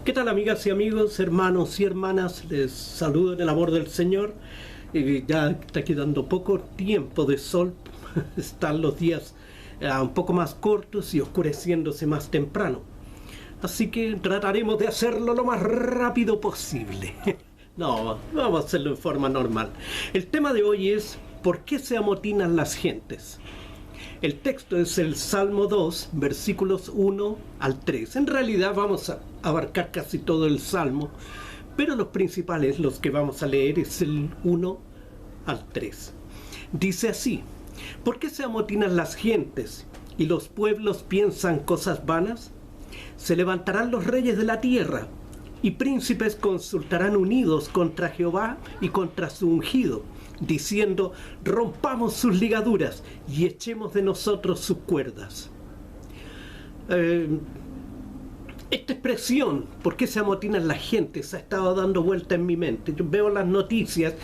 ¿Qué tal, amigas y amigos, hermanos y hermanas? Les saludo en el amor del Señor. Ya está quedando poco tiempo de sol. Están los días un poco más cortos y oscureciéndose más temprano. Así que trataremos de hacerlo lo más rápido posible. No, vamos a hacerlo en forma normal. El tema de hoy es ¿por qué se amotinan las gentes? El texto es el Salmo 2, versículos 1 al 3. En realidad vamos a abarcar casi todo el Salmo, pero los principales, los que vamos a leer, es el 1 al 3. Dice así: ¿por qué se amotinan las gentes y los pueblos piensan cosas vanas? Se levantarán los reyes de la tierra, y príncipes consultarán unidos contra Jehová y contra su ungido, diciendo: rompamos sus ligaduras y echemos de nosotros sus cuerdas. Esta expresión, ¿por qué se amotinan las gentes?, ha estado dando vuelta en mi mente. Yo veo las noticias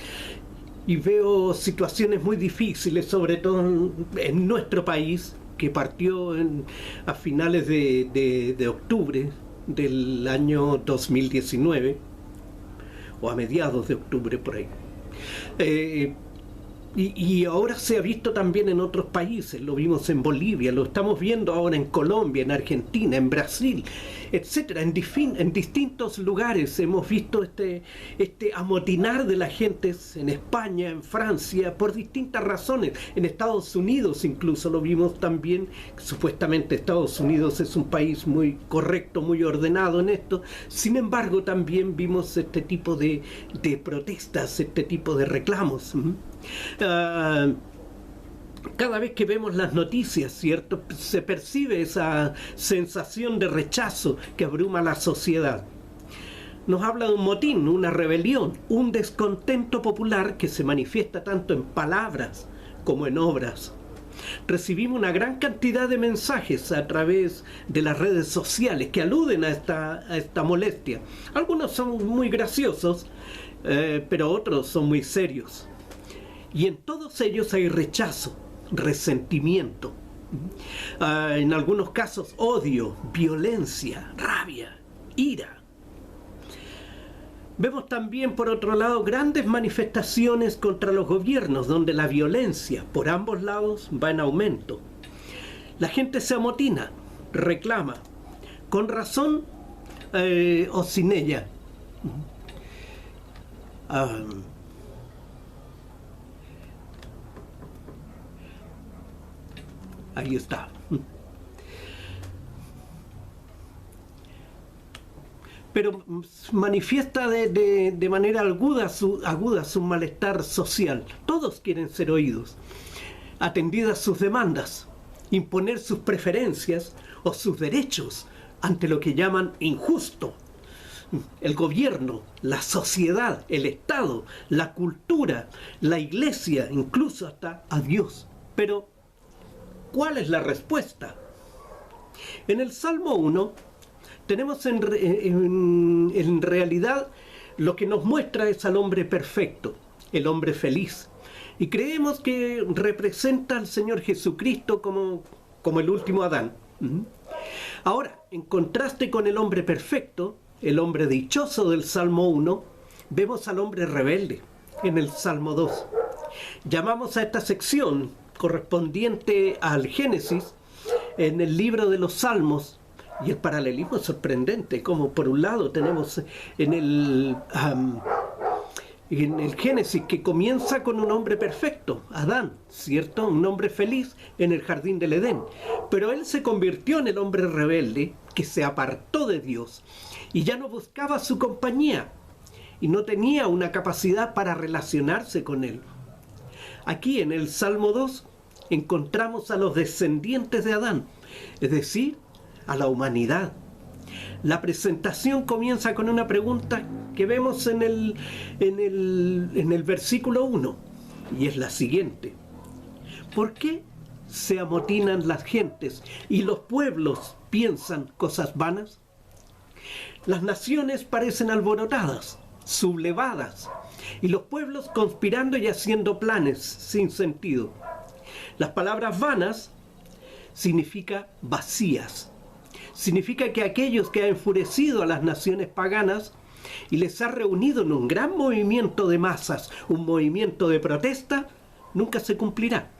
y veo situaciones muy difíciles, sobre todo en nuestro país, que partió a finales de octubre del año 2019, o a mediados de octubre, por ahí. Y ahora se ha visto también en otros países. Lo vimos en Bolivia, lo estamos viendo ahora en Colombia, en Argentina, en Brasil, etcétera. En distintos lugares hemos visto este amotinar de la gente, en España, en Francia, por distintas razones. En Estados Unidos incluso lo vimos también. Supuestamente Estados Unidos es un país muy correcto, muy ordenado en esto. Sin embargo, también vimos este tipo de protestas, este tipo de reclamos. Cada vez que vemos las noticias, ¿cierto?, se percibe esa sensación de rechazo que abruma la sociedad. Nos habla de un motín, una rebelión, un descontento popular que se manifiesta tanto en palabras como en obras. Recibimos una gran cantidad de mensajes a través de las redes sociales que aluden a esta molestia. Algunos son muy graciosos, pero otros son muy serios. Y en todos ellos hay rechazo, resentimiento, en algunos casos odio, violencia, rabia, ira. Vemos también, por otro lado, grandes manifestaciones contra los gobiernos, donde la violencia por ambos lados va en aumento. La gente se amotina, reclama, con razón o sin ella. Ahí está. Pero manifiesta de manera aguda su malestar social. Todos quieren ser oídos, atendidas sus demandas, imponer sus preferencias o sus derechos ante lo que llaman injusto. El gobierno, la sociedad, el Estado, la cultura, la iglesia, incluso hasta a Dios. Pero ¿cuál es la respuesta? En el Salmo 1 tenemos en realidad lo que nos muestra es al hombre perfecto, el hombre feliz. Y creemos que representa al Señor Jesucristo como el último Adán. Ahora, en contraste con el hombre perfecto, el hombre dichoso del Salmo 1, vemos al hombre rebelde en el Salmo 2. Llamamos a esta sección correspondiente al Génesis en el libro de los Salmos, y el paralelismo es sorprendente, como por un lado tenemos en el Génesis que comienza con un hombre perfecto, Adán, ¿cierto?, un hombre feliz en el jardín del Edén, pero él se convirtió en el hombre rebelde que se apartó de Dios y ya no buscaba su compañía y no tenía una capacidad para relacionarse con él. Aquí en el Salmo 2 encontramos a los descendientes de Adán, es decir, a la humanidad. La presentación comienza con una pregunta que vemos en el versículo 1, y es la siguiente: ¿por qué se amotinan las gentes y los pueblos piensan cosas vanas? Las naciones parecen alborotadas, sublevadas, y los pueblos conspirando y haciendo planes sin sentido. Las palabras vanas significa vacías, Significa que aquellos que han enfurecido a las naciones paganas y les ha reunido en un gran movimiento de masas, un movimiento de protesta, nunca se cumplirá,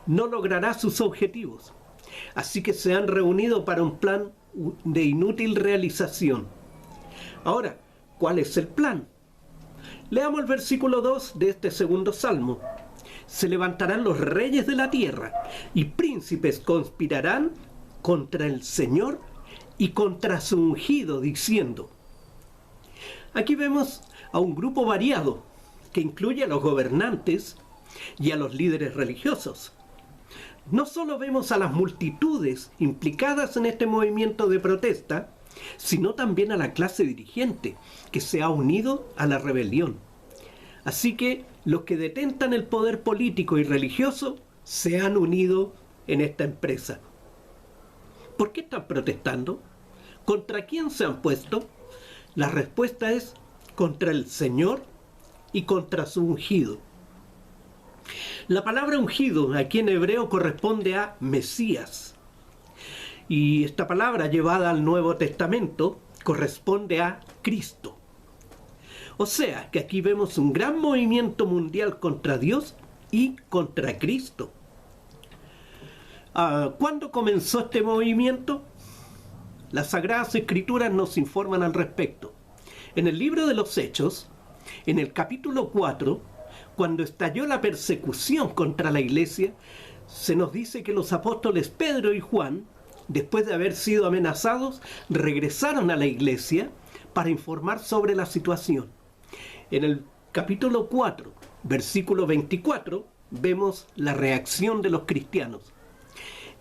no logrará sus objetivos. Así que se han reunido para un plan de inútil realización. Ahora, ¿cuál es el plan? Leamos el versículo 2 de este segundo salmo. Se levantarán los reyes de la tierra y príncipes conspirarán contra el Señor y contra su ungido, diciendo. Aquí vemos a un grupo variado que incluye a los gobernantes y a los líderes religiosos. No solo vemos a las multitudes implicadas en este movimiento de protesta, sino también a la clase dirigente que se ha unido a la rebelión. Así que los que detentan el poder político y religioso se han unido en esta empresa. ¿Por qué están protestando? ¿Contra quién se han puesto? La respuesta es contra el Señor y contra su ungido. La palabra ungido aquí en hebreo corresponde a Mesías. Y esta palabra llevada al Nuevo Testamento corresponde a Cristo. O sea que aquí vemos un gran movimiento mundial contra Dios y contra Cristo. ¿Cuándo comenzó este movimiento? Las Sagradas Escrituras nos informan al respecto. En el libro de los Hechos, en el capítulo 4, cuando estalló la persecución contra la iglesia, se nos dice que los apóstoles Pedro y Juan, después de haber sido amenazados, regresaron a la iglesia para informar sobre la situación. En el capítulo 4, versículo 24, vemos la reacción de los cristianos.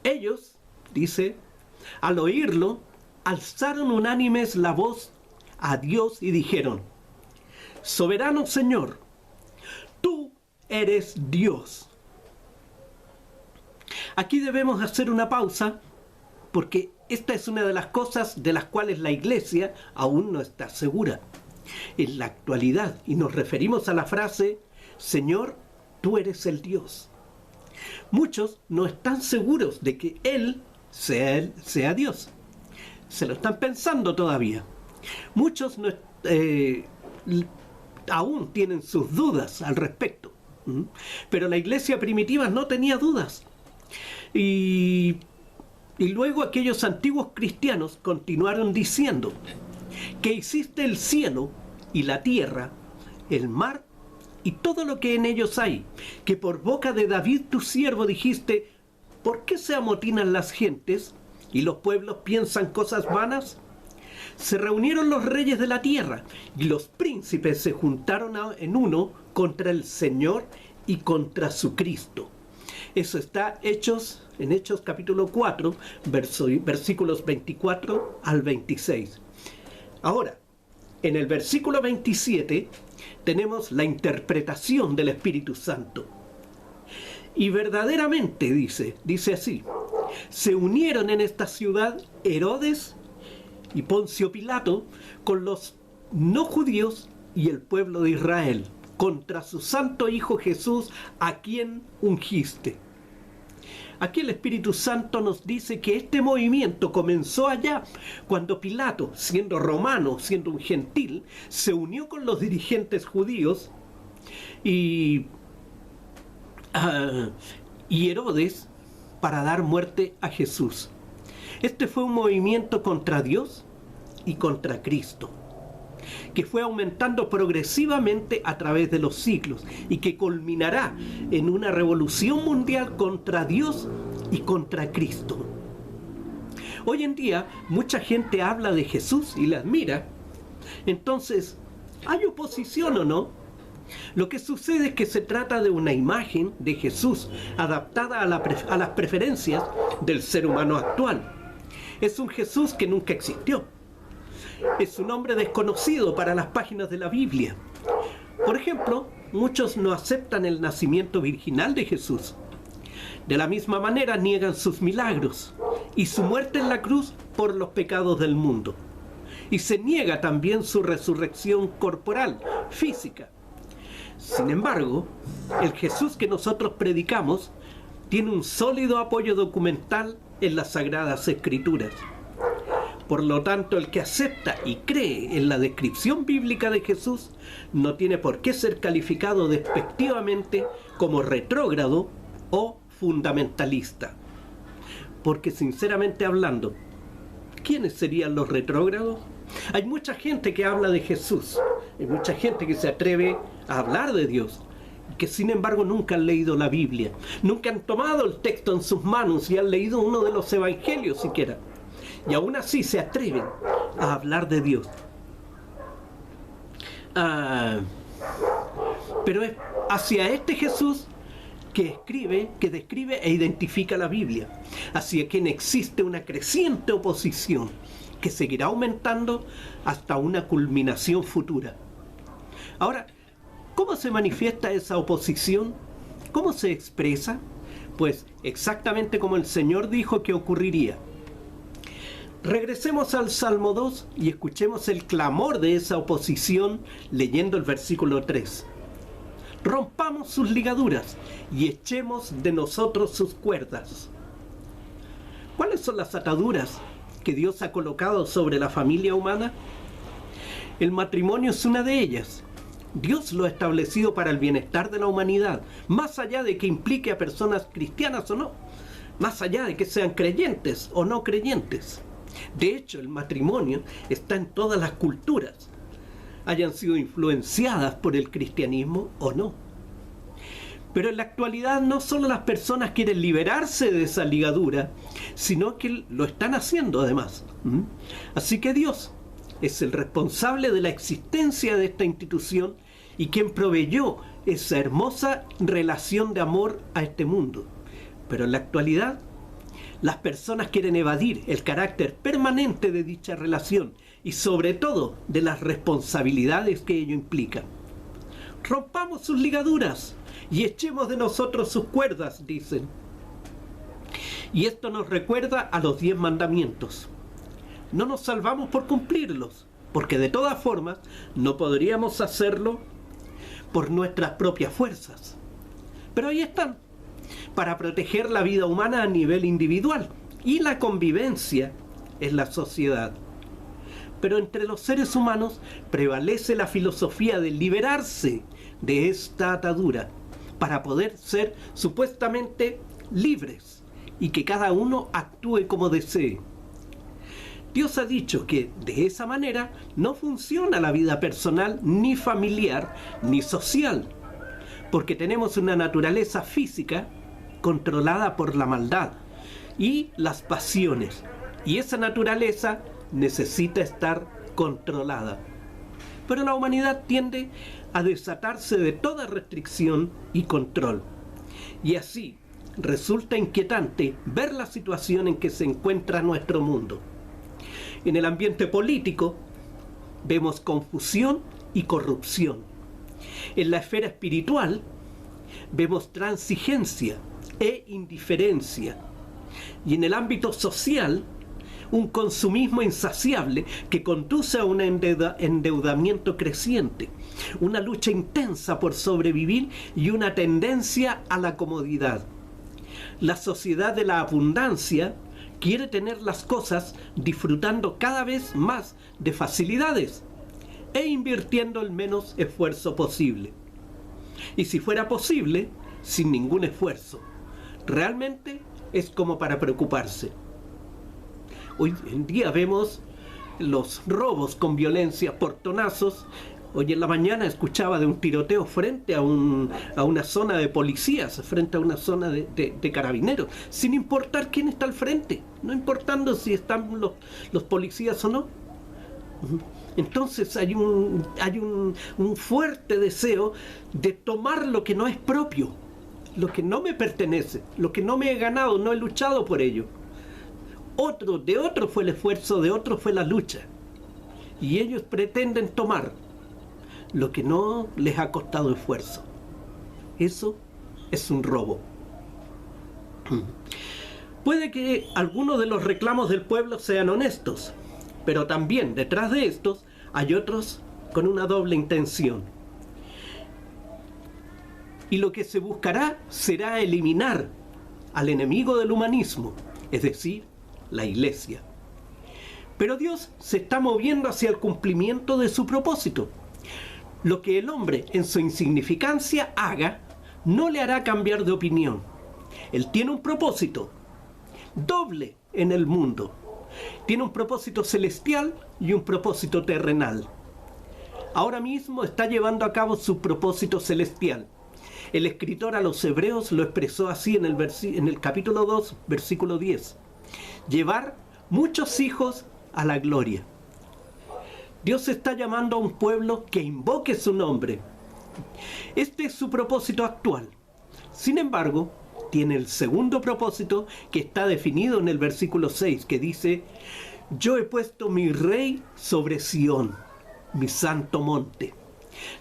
Ellos, dice, al oírlo, alzaron unánimes la voz a Dios y dijeron: Soberano Señor, tú eres Dios. Aquí debemos hacer una pausa porque esta es una de las cosas de las cuales la iglesia aún no está segura en la actualidad, y nos referimos a la frase Señor, tú eres el Dios. Muchos no están seguros de que Él sea Dios. Se lo están pensando todavía. Muchos aún tienen sus dudas al respecto. Pero la iglesia primitiva no tenía dudas. Y luego aquellos antiguos cristianos continuaron diciendo que hiciste el cielo y la tierra, el mar y todo lo que en ellos hay, que por boca de David tu siervo dijiste: ¿por qué se amotinan las gentes y los pueblos piensan cosas vanas? Se reunieron los reyes de la tierra y los príncipes se juntaron en uno contra el Señor y contra su Cristo. Eso está en Hechos capítulo 4, versículos 24 al 26. Ahora, en el versículo 27 tenemos la interpretación del Espíritu Santo. Y verdaderamente dice así: se unieron en esta ciudad Herodes y Poncio Pilato con los no judíos y el pueblo de Israel contra su santo Hijo Jesús, a quien ungiste. Aquí el Espíritu Santo nos dice que este movimiento comenzó allá, cuando Pilato, siendo romano, siendo un gentil, se unió con los dirigentes judíos y Herodes para dar muerte a Jesús. Este fue un movimiento contra Dios y contra Cristo, que fue aumentando progresivamente a través de los siglos y que culminará en una revolución mundial contra Dios y contra Cristo. Hoy en día mucha gente habla de Jesús y le admira. Entonces, ¿hay oposición o no? Lo que sucede es que se trata de una imagen de Jesús adaptada a las preferencias del ser humano actual. Es un Jesús que nunca existió. Es un hombre desconocido para las páginas de la Biblia. Por ejemplo, muchos no aceptan el nacimiento virginal de Jesús. De la misma manera niegan sus milagros y su muerte en la cruz por los pecados del mundo. Y se niega también su resurrección corporal, física. Sin embargo, el Jesús que nosotros predicamos tiene un sólido apoyo documental en las Sagradas Escrituras. Por lo tanto, el que acepta y cree en la descripción bíblica de Jesús no tiene por qué ser calificado despectivamente como retrógrado o fundamentalista. Porque sinceramente hablando, ¿quiénes serían los retrógrados? Hay mucha gente que habla de Jesús, hay mucha gente que se atreve a hablar de Dios, que sin embargo nunca han leído la Biblia, nunca han tomado el texto en sus manos y han leído uno de los evangelios siquiera. Y aún así se atreven a hablar de Dios. Pero es hacia este Jesús que describe e identifica la Biblia, hacia quien existe una creciente oposición que seguirá aumentando hasta una culminación futura. Ahora, ¿cómo se manifiesta esa oposición? ¿Cómo se expresa? Pues exactamente como el Señor dijo que ocurriría. Regresemos al Salmo 2 y escuchemos el clamor de esa oposición leyendo el versículo 3. Rompamos sus ligaduras y echemos de nosotros sus cuerdas. ¿Cuáles son las ataduras que Dios ha colocado sobre la familia humana? El matrimonio es una de ellas. Dios lo ha establecido para el bienestar de la humanidad, más allá de que implique a personas cristianas o no, más allá de que sean creyentes o no creyentes. De hecho, el matrimonio está en todas las culturas, hayan sido influenciadas por el cristianismo o no. Pero en la actualidad no solo las personas quieren liberarse de esa ligadura, sino que lo están haciendo además. Así que Dios es el responsable de la existencia de esta institución y quien proveyó esa hermosa relación de amor a este mundo. Pero en la actualidad, las personas quieren evadir el carácter permanente de dicha relación y sobre todo de las responsabilidades que ello implica. Rompamos sus ligaduras y echemos de nosotros sus cuerdas, dicen. Y esto nos recuerda a los 10 mandamientos. No nos salvamos por cumplirlos, porque de todas formas no podríamos hacerlo por nuestras propias fuerzas. Pero ahí están, para proteger la vida humana a nivel individual y la convivencia en la sociedad. Pero entre los seres humanos prevalece la filosofía de liberarse de esta atadura para poder ser supuestamente libres y que cada uno actúe como desee. Dios ha dicho que de esa manera no funciona la vida personal, ni familiar, ni social, porque tenemos una naturaleza física controlada por la maldad y las pasiones, y esa naturaleza necesita estar controlada. Pero la humanidad tiende a desatarse de toda restricción y control, y así resulta inquietante ver la situación en que se encuentra nuestro mundo. En el ambiente político vemos confusión y corrupción. En la esfera espiritual vemos transigencia e indiferencia. Y en el ámbito social, un consumismo insaciable que conduce a un endeudamiento creciente, una lucha intensa por sobrevivir y una tendencia a la comodidad. La sociedad de la abundancia quiere tener las cosas disfrutando cada vez más de facilidades e invirtiendo el menos esfuerzo posible. Y si fuera posible, sin ningún esfuerzo. Realmente es como para preocuparse. Hoy en día vemos los robos con violencia, portonazos. Hoy en la mañana escuchaba de un tiroteo frente a una zona de policías, frente a una zona de carabineros, sin importar quién está al frente, no importando si están los policías o no. Entonces hay un fuerte deseo de tomar lo que no es propio, lo que no me pertenece, lo que no me he ganado, no he luchado por ello. De otro fue el esfuerzo, de otro fue la lucha. Y ellos pretenden tomar lo que no les ha costado esfuerzo. Eso es un robo. Puede que algunos de los reclamos del pueblo sean honestos, pero también detrás de estos hay otros con una doble intención. Y lo que se buscará será eliminar al enemigo del humanismo, es decir, la Iglesia. Pero Dios se está moviendo hacia el cumplimiento de su propósito. Lo que el hombre en su insignificancia haga, no le hará cambiar de opinión. Él tiene un propósito doble en el mundo. Tiene un propósito celestial y un propósito terrenal. Ahora mismo está llevando a cabo su propósito celestial. El escritor a los hebreos lo expresó así en el capítulo 2, versículo 10. Llevar muchos hijos a la gloria. Dios está llamando a un pueblo que invoque su nombre. Este es su propósito actual. Sin embargo, tiene el segundo propósito que está definido en el versículo 6, que dice: yo he puesto mi rey sobre Sión, mi santo monte.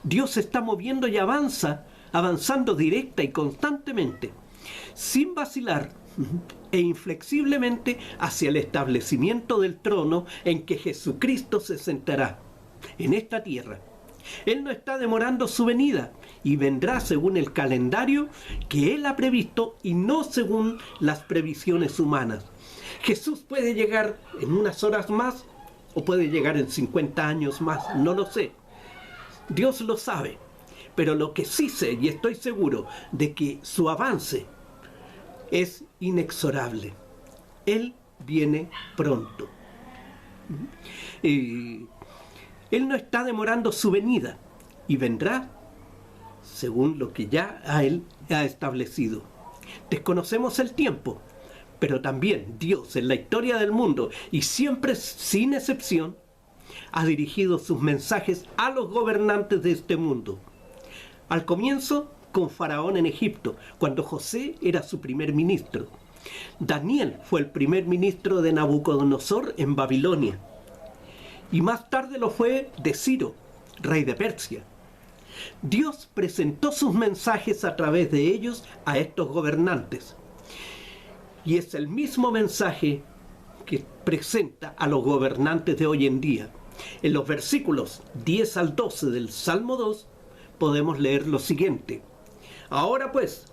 Dios se está moviendo y avanzando directa y constantemente, sin vacilar e inflexiblemente hacia el establecimiento del trono en que Jesucristo se sentará en esta tierra. Él no está demorando su venida y vendrá según el calendario que Él ha previsto y no según las previsiones humanas. Jesús puede llegar en unas horas más o puede llegar en 50 años más, no lo sé. Dios lo sabe, pero lo que sí sé y estoy seguro de que su avance es inexorable. Él viene pronto. Él no está demorando su venida y vendrá según lo que ya Él ha establecido. Desconocemos el tiempo, pero también Dios en la historia del mundo, y siempre sin excepción, ha dirigido sus mensajes a los gobernantes de este mundo. Al comienzo, con Faraón en Egipto, cuando José era su primer ministro. Daniel fue el primer ministro de Nabucodonosor en Babilonia. Y más tarde lo fue de Ciro, rey de Persia. Dios presentó sus mensajes a través de ellos a estos gobernantes. Y es el mismo mensaje que presenta a los gobernantes de hoy en día. En los versículos 10 al 12 del Salmo 2 podemos leer lo siguiente: ahora pues,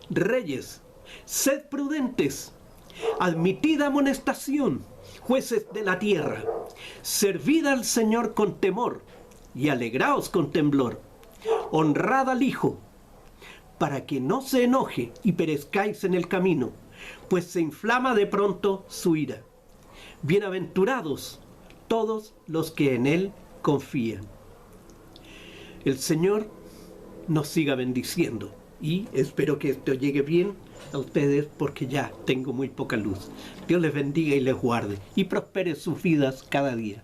reyes, sed prudentes, admitid amonestación, jueces de la tierra, servid al Señor con temor y alegraos con temblor, honrad al Hijo, para que no se enoje y perezcáis en el camino, pues se inflama de pronto su ira. Bienaventurados todos los que en Él confían. El Señor nos siga bendiciendo y espero que esto llegue bien a ustedes porque ya tengo muy poca luz. Dios les bendiga y les guarde y prospere sus vidas cada día.